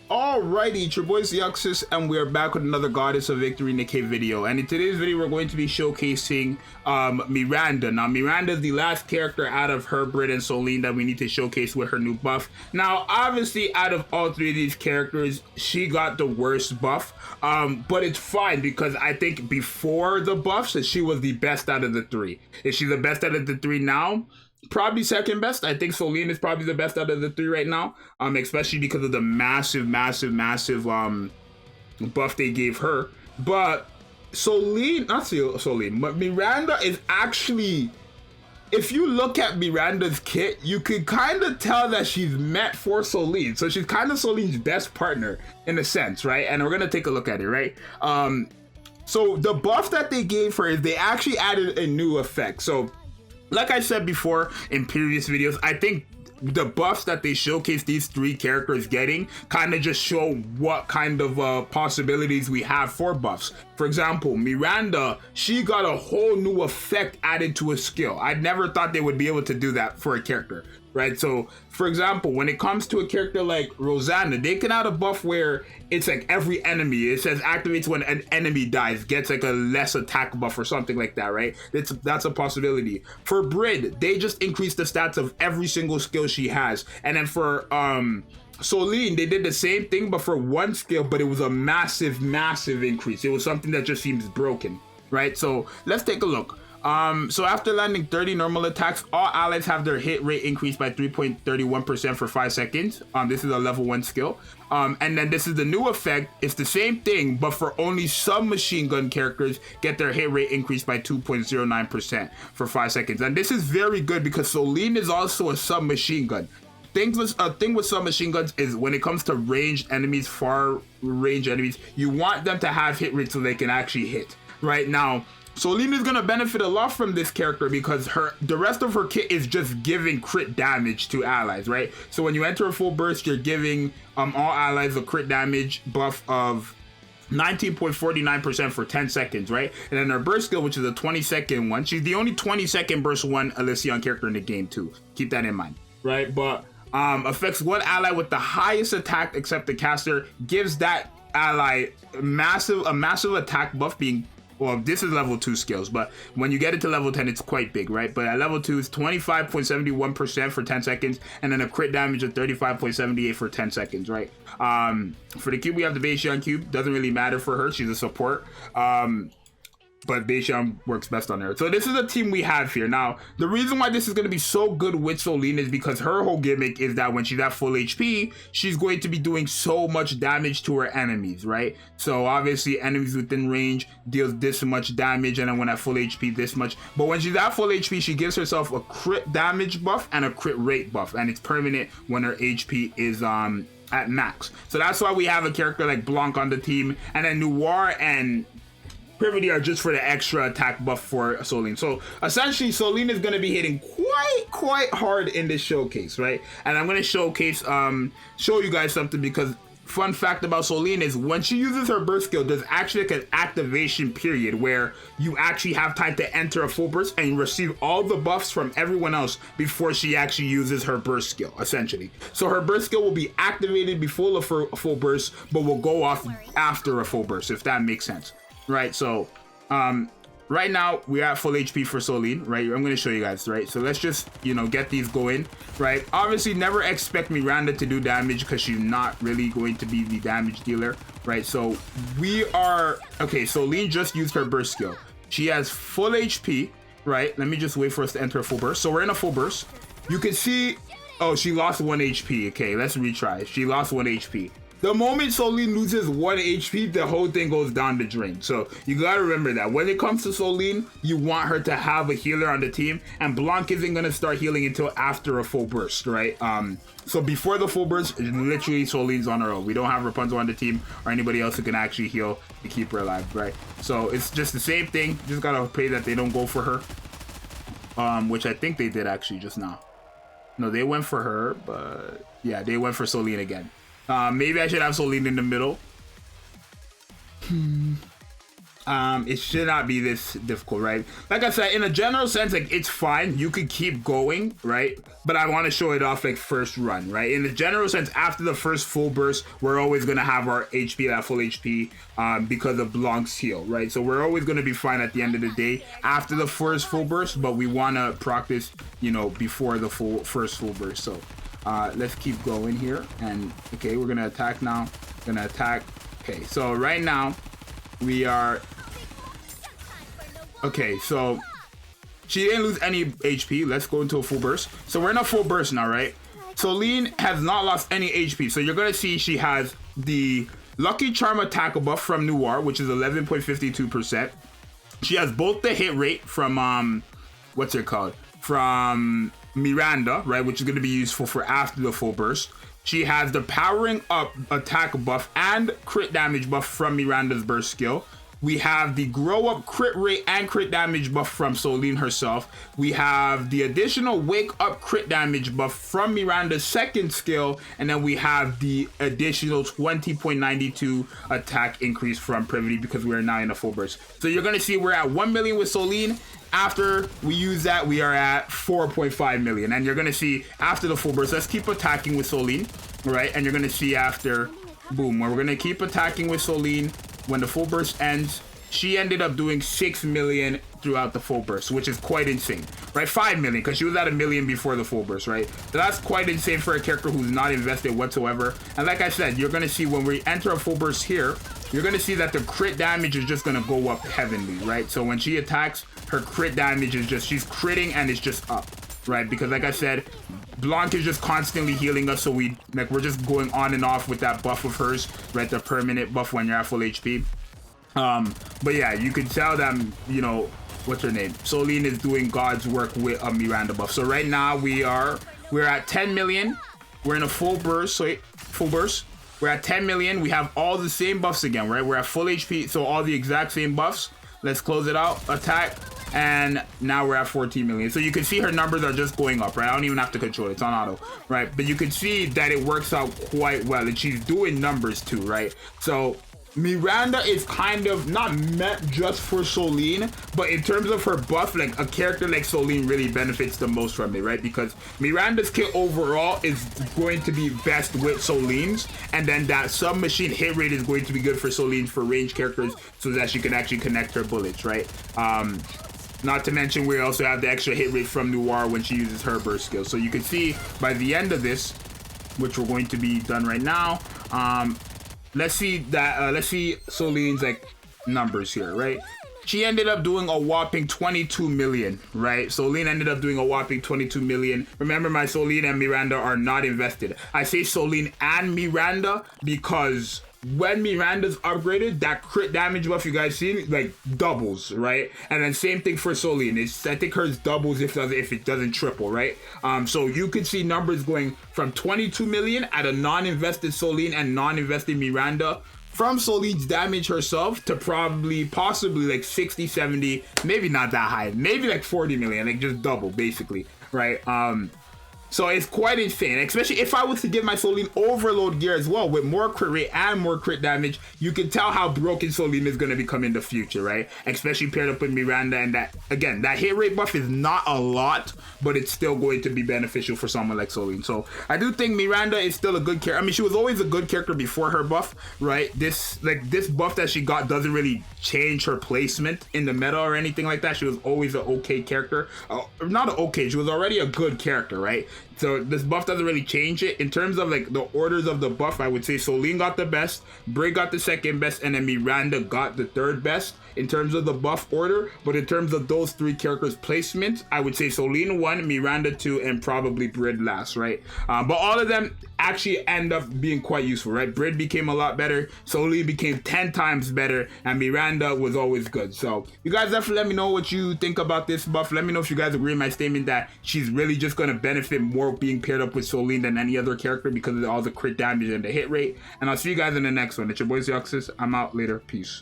Alrighty, it's your boy Zxous, and we are back with another Goddess of Victory Nikke video. And in today's video, we're going to be showcasing Miranda. Now, Miranda is the last character out of her, Brit, and Soline that we need to showcase with her new buff. Now, obviously, out of all three of these characters, she got the worst buff. But it's fine because I think before the buffs, she was the best out of the three. Is she the best out of the three now? Probably second best. I think Soline is probably the best out of the three right now, especially because of the massive buff they gave her. But Soline, not Soline, but Miranda is actually, if you look at Miranda's kit, you could kind of tell that she's meant for Soline. So she's kind of Soline's best partner in a sense, right? And we're gonna take a look at it, right? So the buff that they gave her is they actually added a new effect. So like I said before in previous videos, I think the buffs that they showcase these three characters getting kind of just show what kind of possibilities we have for buffs. For example, Miranda, she got a whole new effect added to a skill. I never thought they would be able to do that for a character, right? So for example, when it comes to a character like Rosanna, they can add a buff where it's like every enemy, it says activates when an enemy dies, gets like a less attack buff or something like that, right? That's a possibility. For Brit, they just increased the stats of every single skill she has. And then for Soline, they did the same thing but for one skill, but it was a massive increase. It was something that just seems broken, right? So let's take a look. So after landing 30 normal attacks, all allies have their hit rate increased by 3.31% for 5 seconds. This is a level 1 skill. And then this is the new effect. It's the same thing, but for only some machine gun characters get their hit rate increased by 2.09% for 5 seconds. And this is very good because Soline is also a submachine gun. Thing with submachine guns is when it comes to ranged enemies, far range enemies, you want them to have hit rate so they can actually hit. Right now, Soline is gonna benefit a lot from this character because the rest of her kit is just giving crit damage to allies, right? So when you enter a full burst, you're giving all allies a crit damage buff of 19.49% for 10 seconds, right? And then her burst skill, which is a 20-second one, she's the only 20-second burst one Elysion character in the game too. Keep that in mind, right? But affects one ally with the highest attack except the caster, gives that ally a massive attack buff being, well, this is level 2 skills, but when you get it to level 10, it's quite big, right? But at level 2, it's 25.71% for 10 seconds, and then a crit damage of 35.78 for 10 seconds, right? For the cube, we have the Zxous cube. Doesn't really matter for her. She's a support. But Zxous works best on her. So this is a team we have here. Now, the reason why this is going to be so good with Soline is because her whole gimmick is that when she's at full HP, she's going to be doing so much damage to her enemies, right? So obviously, enemies within range deals this much damage, and then when at full HP, this much. But when she's at full HP, she gives herself a crit damage buff and a crit rate buff, and it's permanent when her HP is at max. So that's why we have a character like Blanc on the team, and then Noir and Privity are just for the extra attack buff for Soline. So essentially, Soline is going to be hitting quite hard in this showcase, right? And I'm going to showcase, show you guys something because fun fact about Soline is when she uses her burst skill, there's actually like an activation period where you actually have time to enter a full burst and receive all the buffs from everyone else before she actually uses her burst skill, essentially. So her burst skill will be activated before a full burst, but will go off after a full burst, if that makes sense. Right, so right now we're at full HP for Soline, right? I'm going to show you guys, right? So let's just, get these going, right? Obviously, never expect Miranda to do damage because she's not really going to be the damage dealer, right? So we are, okay, Soline just used her burst skill. She has full HP, right? Let me just wait for us to enter a full burst. So we're in a full burst. You can see, oh, she lost 1 HP. Okay, let's retry. She lost 1 HP. The moment Soline loses 1 HP, the whole thing goes down the drain. So you gotta remember that. When it comes to Soline, you want her to have a healer on the team, and Blanc isn't gonna start healing until after a full burst, right? So before the full burst, literally Soline's on her own. We don't have Rapunzel on the team or anybody else who can actually heal to keep her alive, right? So it's just the same thing. Just gotta pray that they don't go for her. Which I think they did actually just now. No, they went for her, but yeah, they went for Soline again. Maybe I should have Soline in the middle. It should not be this difficult, right? Like I said, in a general sense, like it's fine. You could keep going, right? But I want to show it off like first run, right? In the general sense, after the first full burst, we're always gonna have our HP at full HP because of Blanc's heal, right? So we're always gonna be fine at the end of the day after the first full burst, but we want to practice, you know, before the first full burst. So let's keep going here, and okay, we're gonna attack now. Gonna attack. Okay, so right now we are. Okay, so she didn't lose any HP. Let's go into a full burst. So we're in a full burst now, right? Soline has not lost any HP. So you're going to see she has the Lucky Charm attack buff from Noir, which is 11.52%. She has both the hit rate from, what's it called? From Miranda, right? Which is going to be useful for after the full burst. She has the powering up attack buff and crit damage buff from Miranda's burst skill. We have the grow up crit rate and crit damage buff from Soline herself. We have the additional wake up crit damage buff from Miranda's second skill. And then we have the additional 20.92 attack increase from Privity because we are now in a full burst. So you're going to see we're at 1 million with Soline. After we use that, we are at 4.5 million. And you're going to see after the full burst, let's keep attacking with Soline, right? And you're going to see after, boom, we're going to keep attacking with Soline. When the full burst ends, she ended up doing 6 million throughout the full burst, which is quite insane, right? 5 million, because she was at 1 million before the full burst, right? So that's quite insane for a character who's not invested whatsoever. And like I said, you're going to see when we enter a full burst here, you're going to see that the crit damage is just going to go up heavenly, right? So when she attacks, her crit damage is just, she's critting and it's just up, right? Because like I said, Blanc is just constantly healing us, so we're just going on and off with that buff of hers, right? The permanent buff when you're at full HP. But yeah, you can tell that, you know, what's her name? Soline is doing God's work with a Miranda buff. So right now we're at 10 million. We're in a full burst, so full burst. We're at 10 million. We have all the same buffs again, right? We're at full HP, so all the exact same buffs. Let's close it out. Attack. And now we're at 14 million. So you can see her numbers are just going up, right? I don't even have to control it. It's on auto, right? But you can see that it works out quite well. And she's doing numbers too, right? So Miranda is kind of not meant just for Soline, but in terms of her buff, like a character like Soline really benefits the most from it, right? Because Miranda's kit overall is going to be best with Soline's, and then that submachine hit rate is going to be good for Soline for range characters so that she can actually connect her bullets, right? Not to mention we also have the extra hit rate from Noir when she uses her burst skill. So you can see by the end of this, which we're going to be done right now, let's see Soline's like numbers here, right? She ended up doing a whopping 22 million, right? Soline ended up doing a whopping 22 million. Remember, my Soline and Miranda are not invested. I say Soline and Miranda because when Miranda's upgraded, that crit damage buff you guys seen like doubles, right? And then same thing for Soline. I think hers doubles if it doesn't triple, right? So you could see numbers going from 22 million at a non-invested Soline and non-invested Miranda, from Soline's damage herself to possibly like 60, 70, maybe not that high, maybe like 40 million, like just double basically, right? So it's quite insane, especially if I was to give my Soline overload gear as well with more crit rate and more crit damage. You can tell how broken Soline is going to become in the future, right? Especially paired up with Miranda, and that, again, that hit rate buff is not a lot, but it's still going to be beneficial for someone like Soline. So I do think Miranda is still a good character. I mean, she was always a good character before her buff, right? This buff that she got doesn't really change her placement in the meta or anything like that. She was always an okay character. Not an okay, she was already a good character, right? So this buff doesn't really change it. In terms of like the orders of the buff, I would say Soline got the best, Bray got the second best, and then Miranda got the third best in terms of the buff order. But in terms of those three characters' placement, I would say Soline 1, Miranda 2, and probably Brid last, right? But all of them actually end up being quite useful, right? Brid became a lot better, Soline became 10 times better, and Miranda was always good. So you guys definitely let me know what you think about this buff. Let me know if you guys agree with my statement that she's really just going to benefit more being paired up with Soline than any other character because of all the crit damage and the hit rate. And I'll see you guys in the next one. It's your boy Zxous. I'm out. Later. Peace.